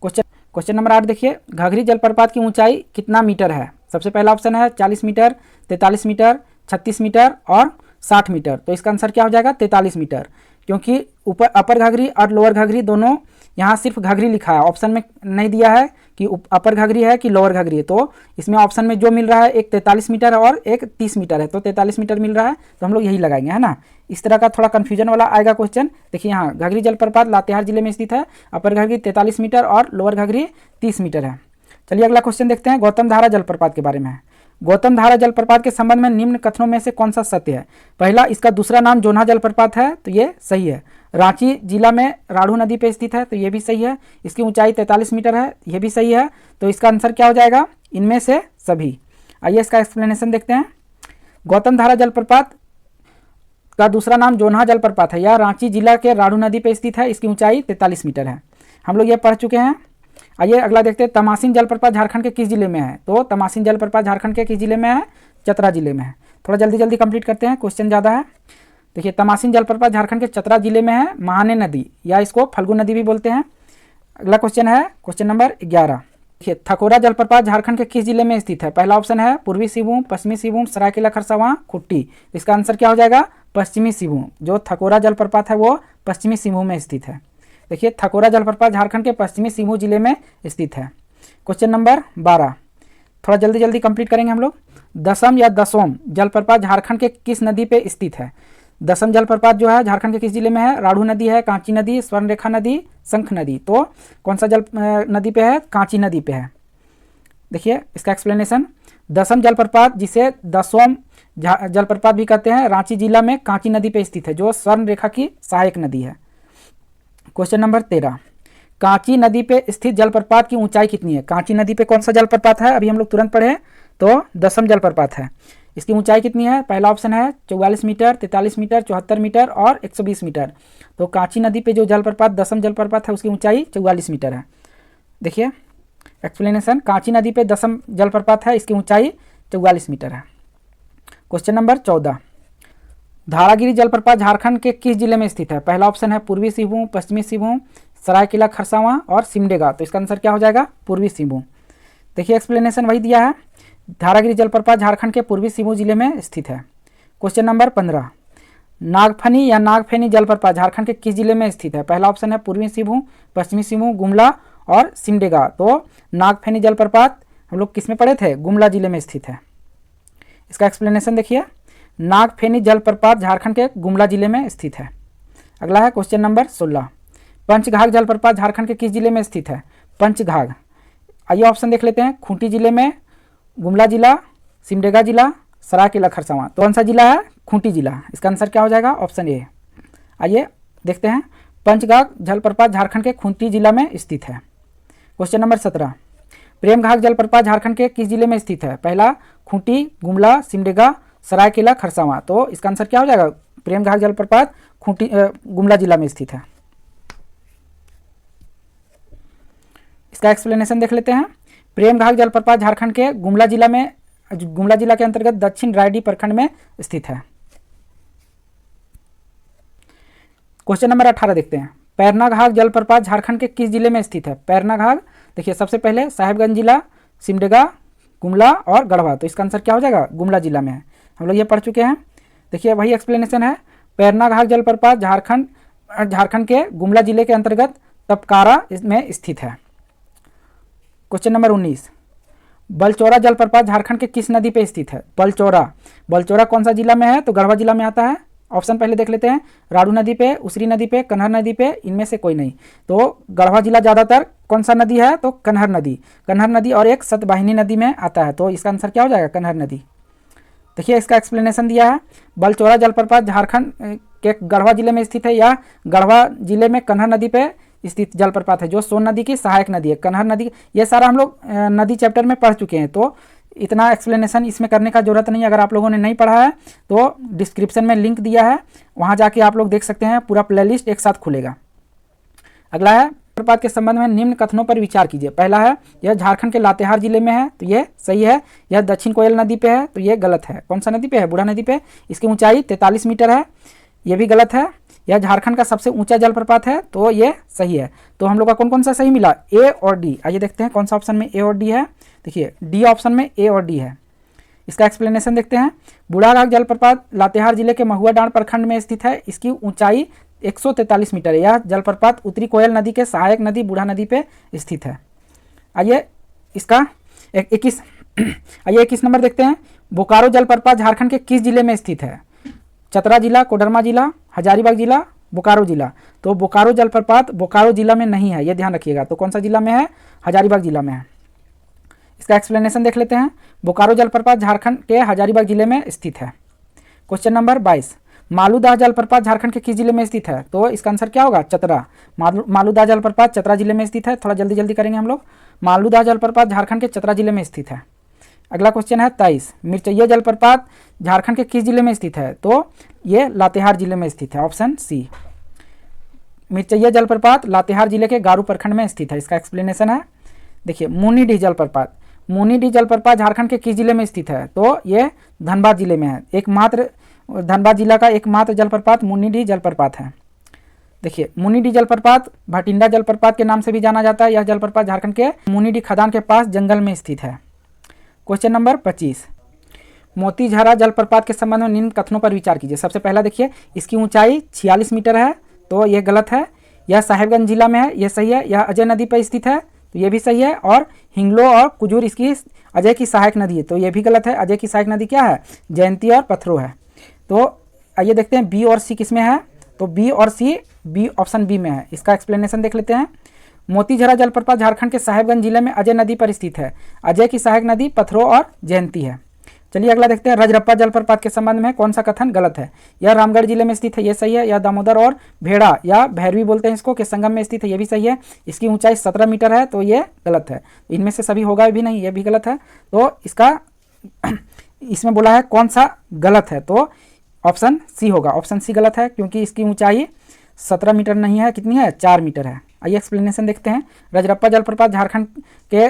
क्वेश्चन नंबर 8 देखिए, घाघरी जलप्रपात की ऊंचाई कितना मीटर है? सबसे पहला ऑप्शन है 40 मीटर, 43 मीटर, 36 मीटर और 60 मीटर। तो इसका आंसर क्या हो जाएगा? 43 मीटर, क्योंकि ऊपर अपर घाघरी और लोअर घाघरी दोनों, यहाँ सिर्फ घाघरी लिखा है, ऑप्शन में नहीं दिया है कि अपर घाघरी है कि लोअर घाघरी है। तो इसमें ऑप्शन में जो मिल रहा है एक 43 मीटर और एक 30 मीटर है। तो 43 मीटर मिल रहा है, तो हम लोग यही लगाएंगे, है ना। इस तरह का थोड़ा कन्फ्यूजन वाला आएगा क्वेश्चन। देखिए यहाँ घाघरी जलप्रपात लातेहार जिले में स्थित है, अपर घाघरी 43 मीटर और लोअर घाघरी 30 मीटर है। चलिए अगला क्वेश्चन देखते हैं, गौतम धारा जलप्रपात के बारे में है। गौतम धारा जलप्रपात के संबंध में निम्न कथनों में से कौन सा सत्य है? पहला, इसका दूसरा नाम जोन्हा जलप्रपात है, तो ये सही है। रांची जिला में राढ़ू नदी पे स्थित है, तो ये भी सही है। इसकी ऊंचाई 43 मीटर है, ये भी सही है। तो इसका आंसर क्या हो जाएगा? इनमें से सभी। आइए इसका एक्सप्लेनेशन देखते हैं, गौतम धारा जलप्रपात का दूसरा नाम जोन्हा जलप्रपात है। यह रांची जिला के राढ़ू नदी पे स्थित है। इसकी ऊंचाई 43 मीटर है, हम लोग ये पढ़ चुके हैं। आइए अगला देखते हैं, तमासिन जलप्रपात झारखंड के किस जिले में है? तो तमासिन जलप्रपात झारखंड के किस जिले में है? चतरा जिले में है। थोड़ा जल्दी जल्दी कंप्लीट करते हैं, क्वेश्चन ज़्यादा है। देखिए तमासिन जलप्रपात झारखंड के चतरा जिले में है, महाने नदी या इसको फल्गु नदी भी बोलते हैं। अगला क्वेश्चन है क्वेश्चन नंबर 11। देखिए थकोरा जलप्रपात झारखंड के किस जिले में स्थित है? पहला ऑप्शन है पूर्वी सिंहभूम, पश्चिमी सिंहभूम, सरायकेला खरसावां, खुट्टी। इसका आंसर क्या हो जाएगा? पश्चिमी सिंहभूम। जो थकोरा जलप्रपात है वो पश्चिमी सिंहभूम में स्थित है। देखिए थकोरा जलप्रपात झारखंड के पश्चिमी सिंहभूम जिले में स्थित है। क्वेश्चन नंबर 12, थोड़ा जल्दी जल्दी कंप्लीट करेंगे हम लोग। दसम या दसोम जलप्रपात झारखंड के किस नदी पे स्थित है? दसम जलप्रपात जो है झारखंड के किस जिले में है? राढ़ू नदी है, कांची नदी, स्वर्णरेखा नदी, शंख नदी। तो कौन सा जल नदी पे है? कांची नदी पे है। देखिए इसका एक्सप्लेनेशन, दसम जलप्रपात जिसे दसोम जलप्रपात भी कहते हैं, रांची जिला में कांची नदी पे स्थित है, जो स्वर्णरेखा की सहायक नदी है। क्वेश्चन नंबर 13, कांची नदी पे स्थित जलप्रपात की ऊंचाई कितनी है? कांची नदी पे कौन सा जलप्रपात है? अभी हम लोग तुरंत पढ़े, तो दसम जलप्रपात है। इसकी ऊंचाई कितनी है? पहला ऑप्शन है 44 मीटर, 43 मीटर, 74 मीटर और 120 मीटर। तो कांची नदी पे जो जलप्रपात दसम जलप्रपात है उसकी ऊंचाई 44 मीटर है। देखिए एक्सप्लेनेशन, कांची नदी पे दसम जलप्रपात है, इसकी ऊंचाई 44 मीटर है। क्वेश्चन नंबर 14, धारागिरी जलप्रपात झारखंड के किस जिले में स्थित है? पहला ऑप्शन है पूर्वी सिंहभूम, पश्चिमी सिंहभूम, सरायकेला खरसावां और सिमडेगा। तो इसका आंसर क्या हो जाएगा? पूर्वी सिंहभूम। देखिए एक्सप्लेनेशन वही दिया है, धारागिरी जलप्रपात झारखंड के पूर्वी सिंहभूम जिले में स्थित है। क्वेश्चन नंबर 15, नागफनी या नागफेनी जलप्रपात झारखंड के किस जिले में स्थित है? पहला ऑप्शन है पूर्वी सिंहभूम, पश्चिमी सिंहभूम, गुमला और सिमडेगा। तो नागफेनी जलप्रपात हम लोग किस में पढ़े थे? गुमला जिले में स्थित है। इसका एक्सप्लेनेशन देखिए, नागफेनी जलप्रपात झारखंड के गुमला जिले में स्थित है। अगला है क्वेश्चन नंबर 16, पंचघाघ जलप्रपात झारखंड के किस जिले में स्थित है? पंचघाघ, आइए ऑप्शन देख लेते हैं। खूंटी जिले में, गुमला जिला, सिमडेगा जिला, सरायकेला खरसावां। तो कौन सा जिला है? खूंटी जिला। इसका आंसर क्या हो जाएगा? Option A. आइए देखते हैं, पंचघाघ जलप्रपात झारखंड के खूंटी जिला में स्थित है। क्वेश्चन नंबर 17, प्रेमघाघ जलप्रपात झारखंड के किस जिले में स्थित है? पहला खूंटी, गुमला, सिमडेगा, सरायकेला खरसावां। तो इसका आंसर क्या हो जाएगा? प्रेमघाघ जलप्रपात खूंटी गुमला जिला में स्थित है। इसका एक्सप्लेनेशन देख लेते हैं। प्रेमघाघ जलप्रपात झारखंड के गुमला जिला के अंतर्गत दक्षिण रायडी प्रखंड में स्थित है। क्वेश्चन नंबर 18 देखते हैं, पैरनाघाघ जलप्रपात झारखंड के किस जिले में स्थित है? पैरनाघाघ, देखिए सबसे पहले साहेबगंज जिला, सिमडेगा, गुमला और गढ़वा। तो इसका आंसर क्या हो जाएगा? गुमला जिला में है। हम लोग ये पढ़ चुके हैं। देखिए वही एक्सप्लेनेशन है, पैरनाघाघ जलप्रपात झारखंड के गुमला जिले के अंतर्गत तपकारा में स्थित है। क्वेश्चन नंबर 19, बलचौरा जलप्रपात झारखंड के किस नदी पे स्थित है? बलचौरा कौन सा जिला में है? तो गढ़वा जिला में आता है। ऑप्शन पहले देख लेते हैं, राड़ू नदी पे, उसरी नदी पे, कन्हर नदी पे, इनमें से कोई नहीं। तो गढ़वा जिला ज़्यादातर कौन सा नदी है? तो कन्हर नदी और एक सतवाहिनी नदी में आता है। तो इसका आंसर क्या हो जाएगा? कन्हर नदी। देखिए इसका एक्सप्लेनेशन दिया है, बलचौरा जलप्रपात झारखंड के गढ़वा जिले में स्थित है, या गढ़वा जिले में कन्हर नदी पे स्थित जलप्रपात है, जो सोन नदी की सहायक नदी है। कन्हर नदी, ये सारा हम लोग नदी चैप्टर में पढ़ चुके हैं, तो इतना एक्सप्लेनेशन इसमें करने का जरूरत नहीं। अगर आप लोगों ने नहीं पढ़ा है तो डिस्क्रिप्शन में लिंक दिया है, वहाँ जाके आप लोग देख सकते हैं, पूरा प्लेलिस्ट एक साथ खुलेगा। अगला है, जलप्रपात के संबंध में निम्न कथनों पर विचार कीजिए। पहला है, यह झारखंड के लातेहार जिले में है, तो ये सही है। यह दक्षिण कोयल नदी पे है, तो ये गलत है। कौन सा नदी पे है? बूढ़ा नदी पे। इसकी ऊंचाई 43 मीटर है, ये भी गलत है। यह झारखंड का सबसे ऊंचा जलप्रपात है, तो ये सही है। तो हम लोग का कौन कौन सा सही मिला? ए और डी। आइए देखते हैं कौन सा ऑप्शन में ए और डी है। देखिए डी ऑप्शन में ए और डी है। इसका एक्सप्लेनेशन देखते हैं, बूढ़ाघाघ जलप्रपात लातेहार जिले के महुआ डांड प्रखंड में स्थित है। इसकी ऊंचाई 143 मीटर है। यह जलप्रपात उत्तरी कोयल नदी के सहायक नदी बूढ़ा नदी पे स्थित है। आइए इसका 21 नंबर देखते हैं, बोकारो जलप्रपात झारखंड के किस जिले में स्थित है? चतरा जिला, कोडरमा जिला, हजारीबाग जिला, बोकारो जिला। तो बोकारो जलप्रपात बोकारो जिला में नहीं है, ये ध्यान रखिएगा। तो कौन सा जिला में है? हजारीबाग जिला में है। इसका एक्सप्लेनेशन देख लेते हैं, बोकारो जलप्रपात झारखंड के हजारीबाग जिले में स्थित है। क्वेश्चन नंबर 22, मालूदाह जलप्रपात झारखंड के किस जिले में स्थित है? तो इसका आंसर क्या होगा? चतरा। मालूदाह जलप्रपात चतरा जिले में स्थित है। थोड़ा जल्दी करेंगे हम लोग। मालूदाह जलप्रपात झारखंड के चतरा जिले में स्थित है। अगला क्वेश्चन है 23, मिर्चैया जलप्रपात झारखंड के किस जिले में स्थित है? तो ये लातेहार जिले में स्थित है, ऑप्शन सी। मिर्चैया जलप्रपात लातेहार जिले के गारू प्रखंड में स्थित है। इसका एक्सप्लेनेशन है, देखिए मुनीडीह जलप्रपात झारखंड के किस जिले में स्थित है? तो ये धनबाद जिले में है। धनबाद जिला का एकमात्र जलप्रपात मुनीडीह जलप्रपात है। देखिए मुनीडीह जलप्रपात भटिंडा जलप्रपात के नाम से भी जाना जाता है। यह जलप्रपात झारखंड के मुनीडीह खदान के पास जंगल में स्थित है। क्वेश्चन नंबर 25, मोतीझरा जलप्रपात के संबंध में निम्न कथनों पर विचार कीजिए। सबसे पहला देखिए, इसकी ऊंचाई 46 मीटर है, तो यह गलत है। यह साहेबगंज जिला में है, यह सही है। यह अजय नदी पर स्थित है, तो यह भी सही है। और हिंगलो और कुजूर इसकी अजय की सहायक नदी है, तो यह भी गलत है। अजय की सहायक नदी क्या है? जयंती और पथरो है। तो आइए देखते हैं बी और सी किस में है। तो बी और सी, बी ऑप्शन बी में है। इसका एक्सप्लेनेशन देख लेते हैं, मोतीझरा जलप्रपात झारखंड के साहेबगंज जिले में अजय नदी पर स्थित है। अजय की सहायक नदी पथरो और जयंती है। चलिए अगला देखते हैं, रजरप्पा जलप्रपात के संबंध में कौन सा कथन गलत है? यह रामगढ़ जिले में स्थित है, यह सही है। यह दामोदर और भेड़ा या भैरवी बोलते हैं इसको, के संगम में स्थित है, यह भी सही है। इसकी ऊंचाई 17 मीटर है, तो ये गलत है। इनमें से सभी होगा भी नहीं, यह भी गलत है। तो इसका इसमें बोला है कौन सा गलत है, तो ऑप्शन सी होगा। ऑप्शन सी गलत है, क्योंकि इसकी ऊंचाई 17 मीटर नहीं है, कितनी है? 4 मीटर है। आइए एक्सप्लेनेशन देखते हैं, रजरप्पा जलप्रपात झारखंड के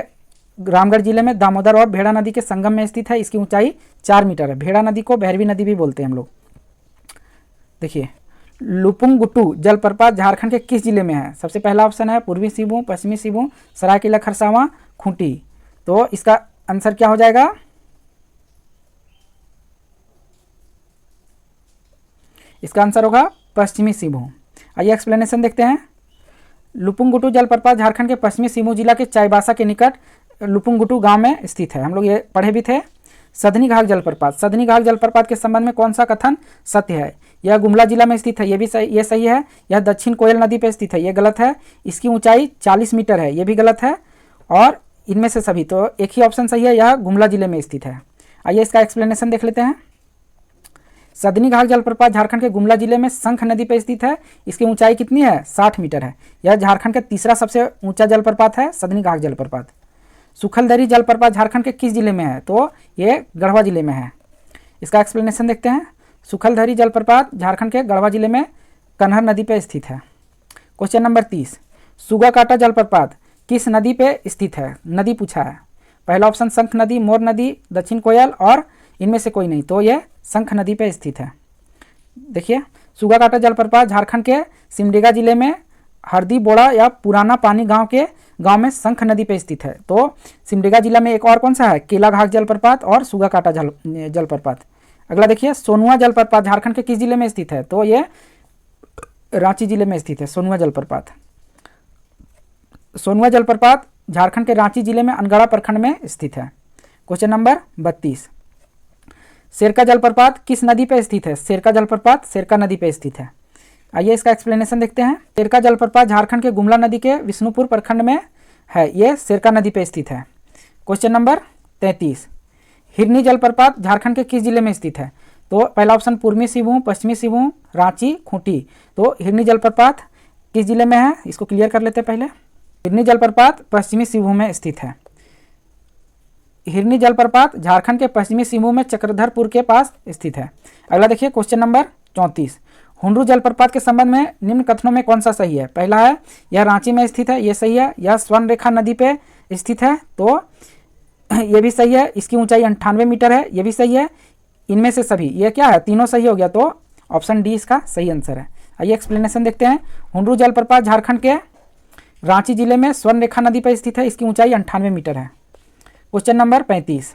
रामगढ़ जिले में दामोदर और भेड़ा नदी के संगम में स्थित है। इसकी ऊंचाई 4 मीटर है। भेड़ा नदी को भैरवी नदी भी बोलते हैं हम लोग। देखिए लुपुंगुटू जलप्रपात झारखंड के किस जिले में है? सबसे पहला ऑप्शन है पूर्वी सिंहभूम, पश्चिमी सिंहभूम, सरायकेला खरसावां, खूंटी। तो इसका आंसर क्या हो जाएगा? इसका आंसर होगा पश्चिमी सिंहभूम। आइए एक्सप्लेनेशन देखते हैं। लुपुंगुटू जलप्रपात झारखंड के पश्चिमी सिंहभूम जिला के चाईबासा के निकट लुपुंगुटू गांव में स्थित है। हम लोग ये पढ़े भी थे। सधनी घाघ जलप्रपात, सधनी घाघ जलप्रपात के संबंध में कौन सा कथन सत्य है? यह गुमला जिला में स्थित है, ये भी सही, ये सही है। यह दक्षिण कोयल नदी पर स्थित है, ये गलत है। इसकी ऊंचाई 40 मीटर है, ये भी गलत है। और इनमें से सभी, तो एक ही ऑप्शन सही है, यह गुमला जिले में स्थित है। आइए इसका एक्सप्लेनेशन देख लेते हैं। सधनी घाघ जलप्रपात झारखंड के गुमला जिले में शंख नदी पर स्थित है। इसकी ऊंचाई कितनी है? 60 मीटर है। यह झारखंड का तीसरा सबसे ऊंचा जलप्रपात है, सधनी घाघ जलप्रपात। सुखलदरी जलप्रपात झारखंड के किस जिले में है? तो ये गढ़वा जिले में है। इसका एक्सप्लेनेशन देखते हैं। सुखलदरी जलप्रपात झारखंड के गढ़वा जिले में कन्हर नदी पर स्थित है। क्वेश्चन नंबर 30, सुगाकाटा जलप्रपात किस नदी पे स्थित है? नदी पूछा है। पहला ऑप्शन शंख नदी, मोर नदी, दक्षिण कोयल और इनमें से कोई नहीं, तो यह शंख नदी पे स्थित है। देखिए सुगाकाटा जलप्रपात झारखंड के सिमडेगा जिले में हरदी बोड़ा या पुराना पानी गांव में शंख नदी पे स्थित है। तो सिमडेगा जिला में एक और कौन सा है? केलाघाट जलप्रपात और सुगाकाटा जलप्रपात। अगला देखिए सोनुआ जलप्रपात झारखंड के किस जिले में स्थित है? तो ये रांची जिले में स्थित है सोनुआ जलप्रपात। सोनुआ जलप्रपात झारखंड के रांची जिले में अनगढ़ा प्रखंड में स्थित है। क्वेश्चन नंबर 32, शेरका जलप्रपात किस नदी पर स्थित है? शेरका जलप्रपात शेरका नदी पर स्थित है। आइए इसका एक्सप्लेनेशन देखते हैं। शेरका जलप्रपात झारखंड के गुमला नदी के विष्णुपुर प्रखंड में है, ये शेरका नदी पर स्थित है। क्वेश्चन नंबर 33, हिरनी जलप्रपात झारखंड के किस जिले में स्थित है? तो पहला ऑप्शन पूर्वी सिंहभूम, पश्चिमी सिंहभूम, रांची, खूंटी। तो हिरनी जलप्रपात किस जिले में है? इसको क्लियर कर लेते हैं पहले। हिरनी जलप्रपात पश्चिमी सिंहभूम में स्थित है। हिरनी जलप्रपात झारखंड के पश्चिमी सिंहभूम में चक्रधरपुर के पास स्थित है। अगला देखिए क्वेश्चन नंबर 34, हुंडरू जलप्रपात के संबंध में निम्न कथनों में कौन सा सही है? पहला है यह रांची में स्थित है, ये सही है। यह स्वर्ण रेखा नदी पे स्थित है, तो ये भी सही है। इसकी ऊंचाई 98 मीटर है, ये भी सही है। इनमें से सभी, ये क्या है? तीनों सही हो गया, तो ऑप्शन डी इसका सही आंसर है। आइए एक्सप्लेनेशन देखते हैं। हुंडरू जलप्रपात झारखंड के रांची जिले में स्वर्ण रेखा नदी पर स्थित है, इसकी ऊंचाई 98 मीटर है। क्वेश्चन नंबर 35,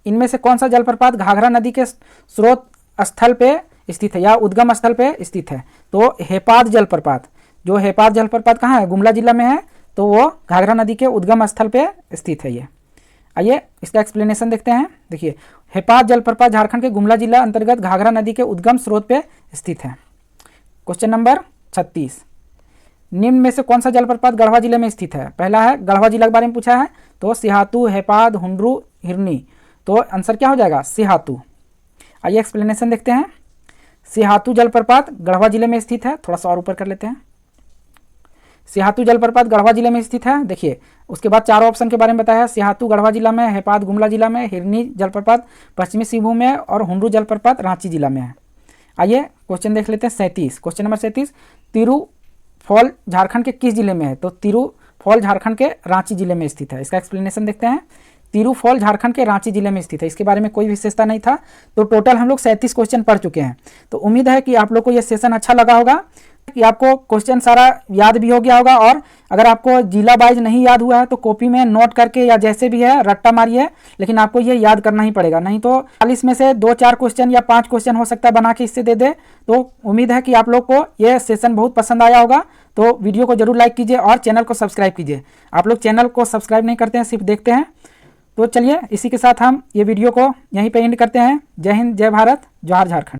इनमें से कौन सा जलप्रपात घाघरा नदी के स्रोत स्थल पे स्थित है या उद्गम स्थल पे स्थित है? तो हेपाद जलप्रपात, जो हेपाद जलप्रपात कहाँ है? गुमला जिला में है, तो वो घाघरा नदी के उद्गम स्थल पे स्थित है ये। आइए इसका एक्सप्लेनेशन देखते हैं। देखिए हेपाद जलप्रपात झारखंड के गुमला जिला अंतर्गत घाघरा नदी के उद्गम स्रोत पे स्थित है। क्वेश्चन नंबर 36, निम्न में से कौन सा जलप्रपात गढ़वा जिले में स्थित है? पहला है गढ़वा जिला के बारे में पूछा है, तो सिहातू, हेपाद, हुंडरू, हिरनी। तो आंसर क्या हो जाएगा? सिहातू। आइए एक्सप्लेनेशन देखते हैं। सिहातू जलप्रपात गढ़वा जिले में स्थित है। थोड़ा सा और ऊपर कर लेते हैं। सिहातू जलप्रपात गढ़वा जिले में स्थित है। देखिए उसके बाद चारों ऑप्शन के बारे में बताया। सिहातू गढ़वा जिला में, हेपाद गुमला जिला में, हिरनी जलप्रपात पश्चिमी सिंहभूम में और हुंडरू जलप्रपात रांची जिला में है। आइए क्वेश्चन देख लेते हैं 37। क्वेश्चन नंबर 37, तिरुफॉल झारखंड के किस जिले में है? तो तिरुफॉल झारखंड के रांची जिले में स्थित है। इसका एक्सप्लेनेशन देखते हैं। तिरुफॉल झारखंड के रांची जिले में स्थित है। इसके बारे में कोई विशेषता नहीं था। तो टोटल हम लोग 37 क्वेश्चन पढ़ चुके हैं। तो उम्मीद है कि आप लोग को यह सेशन अच्छा लगा होगा, कि आपको क्वेश्चन सारा याद भी हो गया होगा। और अगर आपको जिला वाइज नहीं याद हुआ है तो कॉपी में नोट करके या जैसे भी है रट्टा मारिए, लेकिन आपको ये याद करना ही पड़ेगा, नहीं तो 40 में से 2-4 क्वेश्चन या 5 क्वेश्चन हो सकता है बना के इससे दे दे। तो उम्मीद है कि आप लोग को ये सेशन बहुत पसंद आया होगा। तो वीडियो को जरूर लाइक कीजिए और चैनल को सब्सक्राइब कीजिए। आप लोग चैनल को सब्सक्राइब नहीं करते हैं, सिर्फ देखते हैं। तो चलिए इसी के साथ हम ये वीडियो को यहीं पे एंड करते हैं। जय हिंद, जय भारत, जोहार झारखंड।